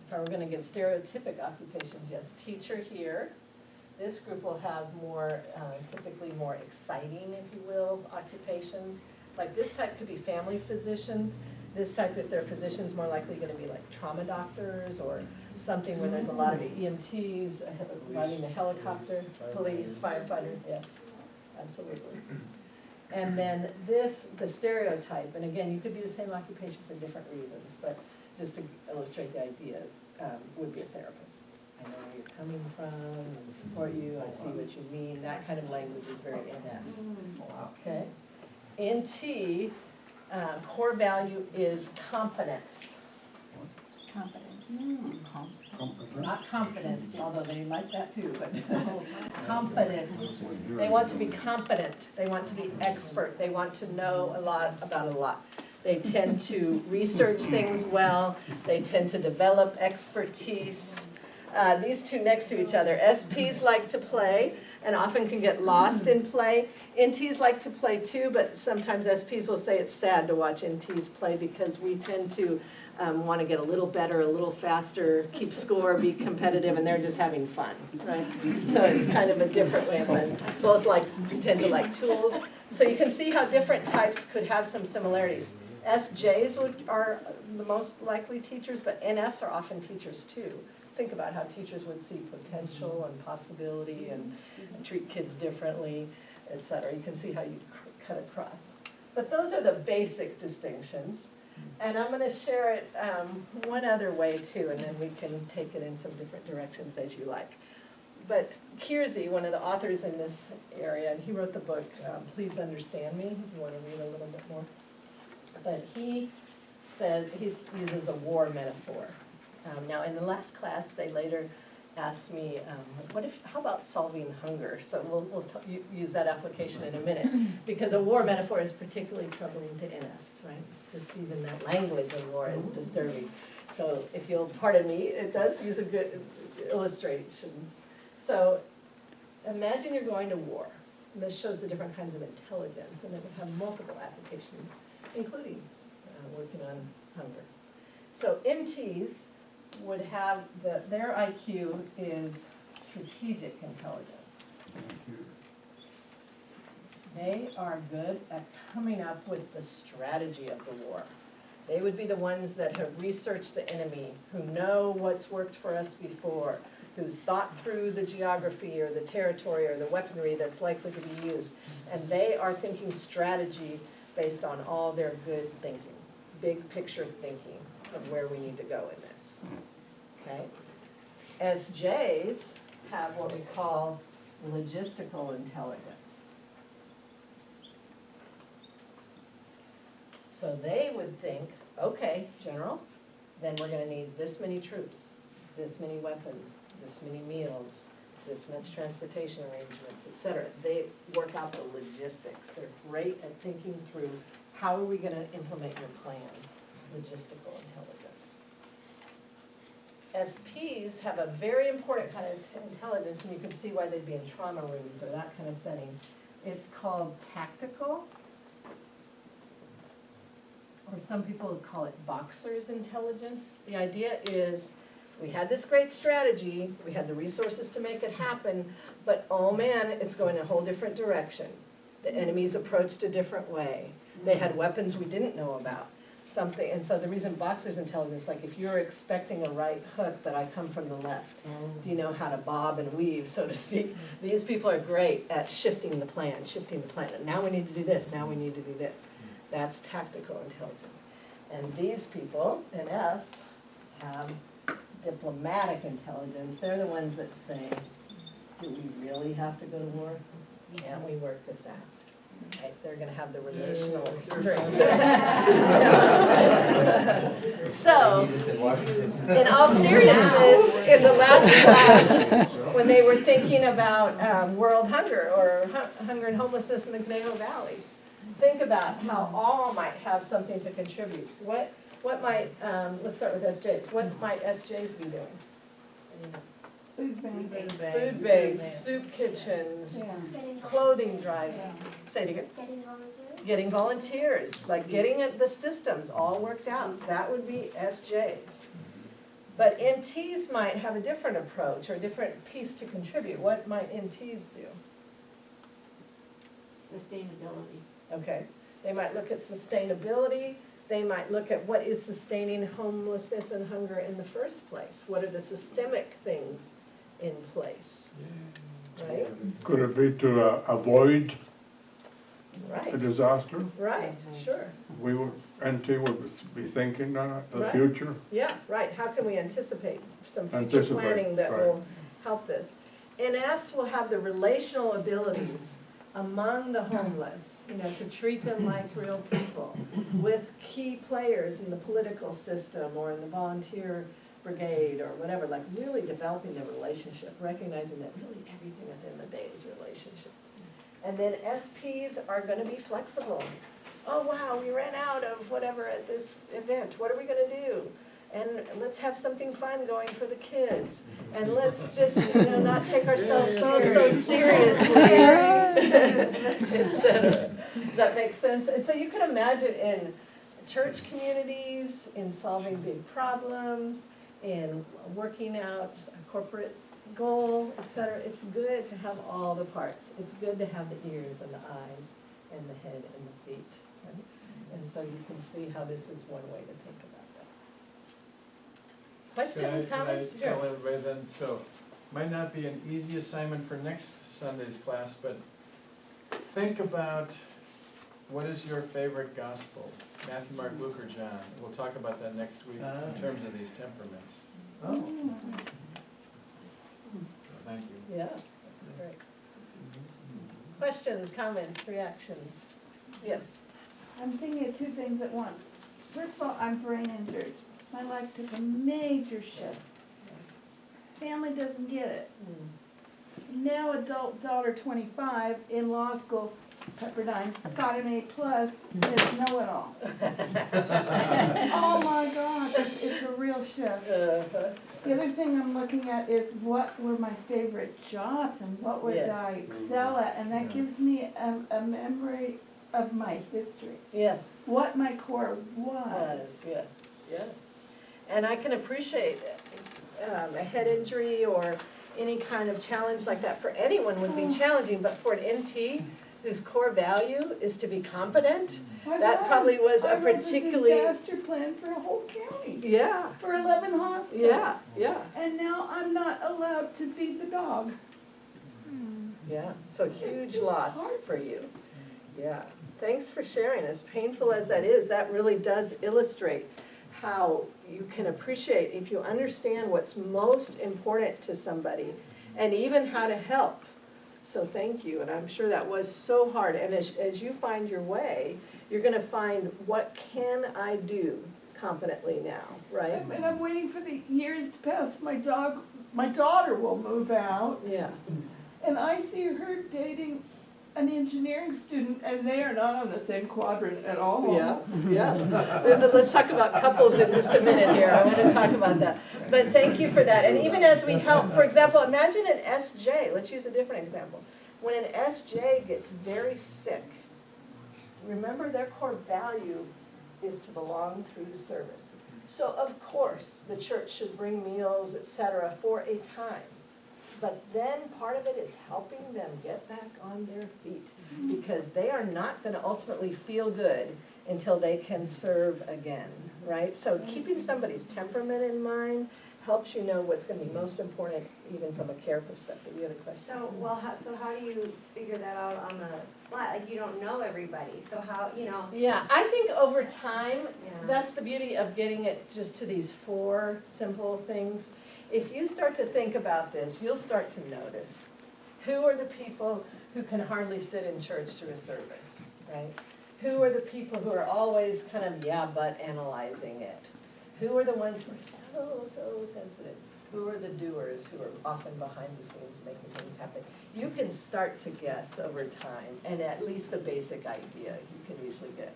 If I were going to give stereotypic occupations, yes, teacher here. This group will have more, typically more exciting, if you will, occupations. Like this type could be family physicians. This type, if they're physicians, more likely going to be like trauma doctors or something where there's a lot of EMTs, riding the helicopter, police, firefighters, yes, absolutely. And then this, the stereotype, and again, you could be the same occupation for different reasons, but just to illustrate the ideas, would be a therapist. I know where you're coming from, and support you, I see what you mean, that kind of language is very NF. Okay? NT, core value is competence. Competence. Not confidence, although they like that too, but competence. They want to be competent, they want to be expert, they want to know a lot about a lot. They tend to research things well, they tend to develop expertise. These two next to each other, SPs like to play and often can get lost in play. NTs like to play too, but sometimes SPs will say it's sad to watch NTs play because we tend to want to get a little better, a little faster, keep score, be competitive, and they're just having fun, right? So it's kind of a different way of fun. Both tend to like tools. So you can see how different types could have some similarities. SJs are the most likely teachers, but NFs are often teachers too. Think about how teachers would see potential and possibility and treat kids differently, et cetera. You can see how you cut across. But those are the basic distinctions. And I'm going to share it one other way too, and then we can take it in some different directions as you like. But Kiersey, one of the authors in this area, and he wrote the book, Please Understand Me, if you want to read a little bit more. But he says, he uses a war metaphor. Now, in the last class, they later asked me, how about solving hunger? So we'll use that application in a minute, because a war metaphor is particularly troubling to NFs, right? It's just even that language of war is disturbing. So if you'll pardon me, it does use a good illustration. So imagine you're going to war. And this shows the different kinds of intelligence, and it would have multiple applications, including working on hunger. So NTs would have, their IQ is strategic intelligence. They are good at coming up with the strategy of the war. They would be the ones that have researched the enemy, who know what's worked for us before, who's thought through the geography or the territory or the weaponry that's likely to be used. And they are thinking strategy based on all their good thinking, big picture thinking of where we need to go in this. Okay? SJs have what we call logistical intelligence. So they would think, okay, General, then we're gonna need this many troops, this many weapons, this many meals, this much transportation arrangements, et cetera. They work out the logistics. They're great at thinking through, how are we gonna implement your plan? Logistical intelligence. SPs have a very important kind of intelligence, and you can see why they'd be in trauma rooms or that kind of setting. It's called tactical, or some people would call it boxer's intelligence. The idea is, we had this great strategy, we had the resources to make it happen, but oh man, it's going a whole different direction. The enemy's approached a different way. They had weapons we didn't know about. Something, and so the reason boxer's intelligence, like if you're expecting a right hook, but I come from the left, do you know how to bob and weave, so to speak? These people are great at shifting the plan. And now we need to do this, now we need to do this. That's tactical intelligence. And these people, in Fs, have diplomatic intelligence. They're the ones that say, do we really have to go to war? Can't we work this out? Right? They're gonna have the relational strength. So, in all seriousness, in the last class, when they were thinking about world hunger or hunger and homelessness in the Conejo Valley, think about how all might have something to contribute. What might, let's start with SJs. What might SJs be doing? Food bank. Food banks, soup kitchens, clothing drives. Say it again. Getting volunteers? Getting volunteers, like getting the systems all worked out. That would be SJs. But NTs might have a different approach or a different piece to contribute. What might NTs do? Sustainability. Okay, they might look at sustainability. They might look at what is sustaining homelessness and hunger in the first place. What are the systemic things in place, right? Could it be to avoid a Right, disaster? right, sure. We would, NT would be thinking the Right. future. Yeah, right, how can we anticipate some future Anticipate, planning that right. will help this? NFs will have the relational abilities among the homeless, to treat them like real people, with key players in the political system or in the volunteer brigade or whatever, like really developing the relationship, recognizing that really everything at the end of the day is relationship. And then SPs are gonna be flexible. Oh, wow, we ran out of whatever at this event, what are we gonna do? And let's have something fun going for the kids. And let's just, not take ourselves so seriously, etc. Does that make sense? And so you can imagine in church communities, in solving big problems, in working out a corporate goal, etc. It's good to have all the parts. It's good to have the ears and the eyes and the head and the feet. Right? And so you can see how this is one way to think about that. Questions, comments? Can I tell everybody then, so, might not be an easy assignment for next Sunday's class, but think about what is your favorite gospel? Matthew, Mark, Luke, or John? We'll talk about that next week in terms of these temperaments. Oh. So, thank you. Yeah, that's great. Questions, comments, reactions? Yes? I'm thinking of two things at once. First of all, I'm brain injured. My life took a major shift. Family doesn't get it. Now adult daughter 25 in law school, Pepperdine, got an A+, is know-it-all. Oh my gosh, it's a real shift. The other thing I'm looking at is what were my favorite jobs and what would Yes. I excel at? And that gives me a memory of my history, Yes, what my core was. yes. And I can appreciate a head injury or any kind of challenge like that for anyone would be challenging, but for an NT whose core value is to be competent, that probably was a particularly. I wrote a disaster plan for a whole county, Yeah, for 11 hospitals. yeah. And now I'm not allowed to feed the dog. Yeah, so huge loss for you. Yeah, thanks for sharing. As painful as that is, that really does illustrate how you can appreciate, if you understand what's most important to somebody, and even how to help So thank you, and I'm sure that was so hard, and as you find your way, you're gonna find, what can I do competently now, right? And I'm waiting for the years to pass. My daughter will move out, Yeah, and I see her dating an engineering student, and they are not on the same quadrant at all. yeah, yeah. Let's talk about couples in just a minute here, I wanna talk about that. But thank you for that, and even as we help, for example, imagine an SJ, let's use a different example. When an SJ gets very sick, remember their core value is to belong through service. So of course, the church should bring meals, etc., for a time. But then part of it is helping them get back on their feet, because they are not gonna ultimately feel good until they can serve again, right? So keeping somebody's temperament in mind helps you know what's gonna be most important, even from a care perspective. You had a question? So how do you figure that out on the fly? Like, you don't know everybody, so how, you know? Yeah, I think over time, Yeah. that's the beauty of getting it just to these 4 simple things. If you start to think about this, you'll start to notice who are the people who can hardly sit in church through a service, right? Who are the people who are always kind of, yeah, but analyzing it? Who are the ones who are so sensitive? Who are the doers who are often behind the scenes making things happen? You can start to guess over time, and at least the basic idea you can usually get.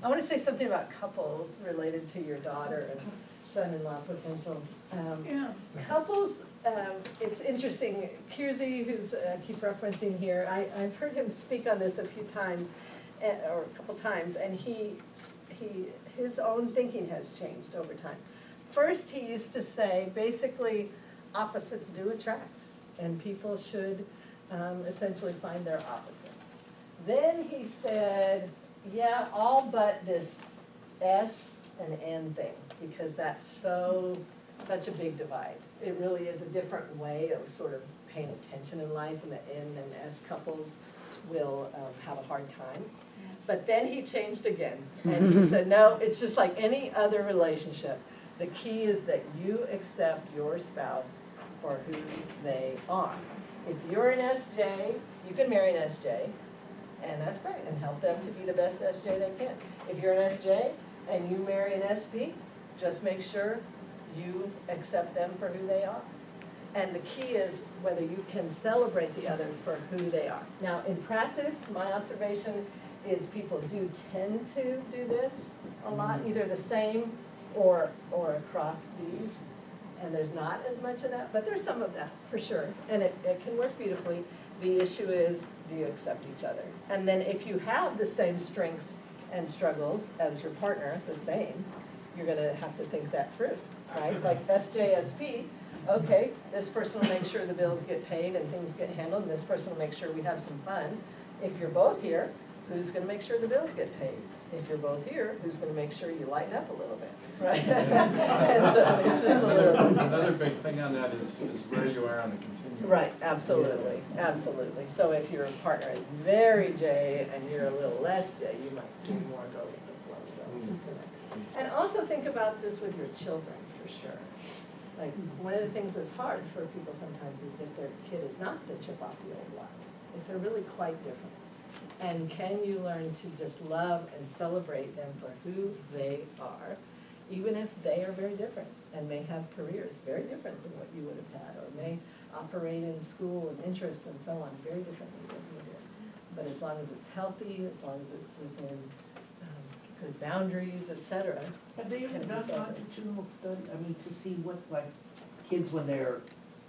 I want to say something about couples related to your daughter and son-in-law potential. Yeah. Couples, it's interesting, Kiersey, who's, keep referencing here, I've heard him speak on this a few times, or a couple times, and his own thinking has changed over time. First, he used to say, basically, opposites do attract, and people should essentially find their opposite. Then he said, yeah, all but this S and N thing, because that's such a big divide. It really is a different way of sort of paying attention in life, and the N and S couples will have a hard time. But then he changed again, and he said, no, it's just like any other relationship. The key is that you accept your spouse for who they are. If you're an SJ, you can marry an SJ, and that's great, and help them to be the best SJ they can. If you're an SJ and you marry an SP, just make sure you accept them for who they are. And the key is whether you can celebrate the other for who they are. Now, in practice, my observation is people do tend to do this a lot, either the same or across these. And there's not as much of that, but there's some of that, for sure. And it can work beautifully. The issue is, do you accept each other? And then if you have the same strengths and struggles as your partner, the same, you're gonna have to think that through, right? Like SJSP, okay, this person will make sure the bills get paid and things get handled, and this person will make sure we have some fun. If you're both here, who's gonna make sure the bills get paid? If you're both here, who's gonna make sure you lighten up a little bit, right? And so it's just a little. Another big thing on that is where you are on the continuum. Right, absolutely, absolutely. So if your partner is very J and you're a little less J, you might see more go with the flow relative to that. And also think about this with your children, for sure. Like, one of the things that's hard for people sometimes is if their kid is not the chip off the old block, if they're really quite different. And can you learn to just love and celebrate them for who they are, even if they are very different and may have careers very different than what you would have had, or may operate in school and interests and so on very differently than you did. But as long as it's healthy, as long as it's within good boundaries, et cetera. Have they ever can be done celebrated. longitudinal study, I mean, to see what, like, kids when they're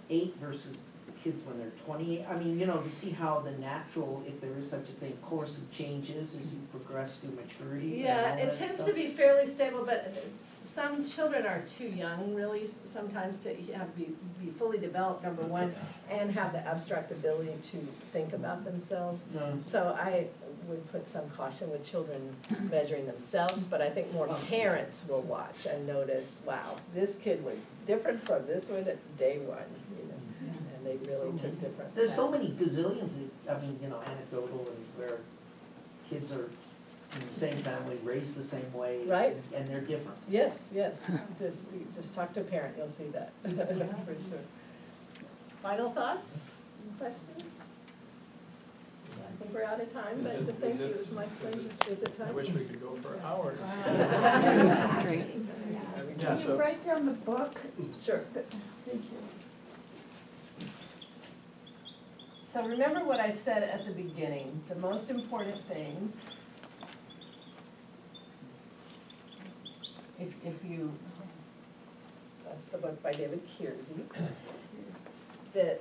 8 versus kids when they're 28? I mean, you know, to see how the natural, if there is such a thing, course of changes as you progress through maturity. Yeah, and all it that tends stuff. to be fairly stable, but some children are too young, really, sometimes to be fully developed, number one, and have the abstract ability to think about themselves. No. So I would put some caution with children measuring themselves, but I think more parents will watch and notice, wow, this kid was different from this one at day one, you know, and they really took different There's so paths. many gazillions, I mean, you know, anecdotal and where kids are in the same family, raised the same way. Right. And they're different. Yes, yes, just talk to a parent, you'll see that, for sure. Final thoughts, questions? we're out of time, Is but it- thank is you, it- it was my pleasure. Is it I time? wish we could go for hours. Great. Yeah, Can you so, write down the book? Sure. Thank you. So remember what I said at the beginning, the most important things. If you, that's the book by David Kiersey. The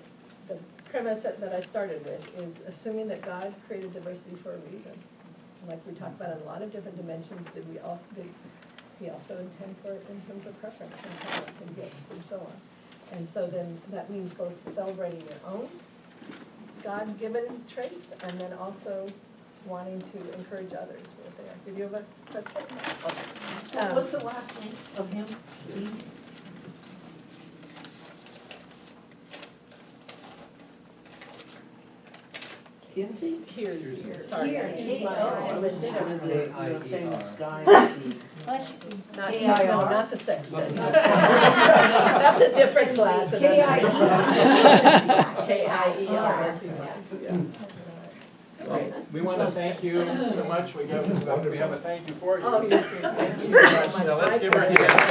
premise that I started with is assuming that God created diversity for a reason. Like we talked about in a lot of different dimensions, did he also intend for it in terms of preference and talent and gifts and so on. And so then that means both celebrating your own God-given traits and then also wanting to encourage others where they are. Did you have a question? Okay. What's the last name of him? Kinsey? Kiersey, sorry. Kiersey. He's my- I was thinking of the K-I-E-R. famous guy with Not, K-I-R. no, not the sex studies. That's a different class. K-I-E-R. K-I-E-R-S-E-Y. so we want to thank you so much. We have a thank you for you. Oh, you're sweet. Thank you Very so much. much. Now, let's My give her a pleasure. hand.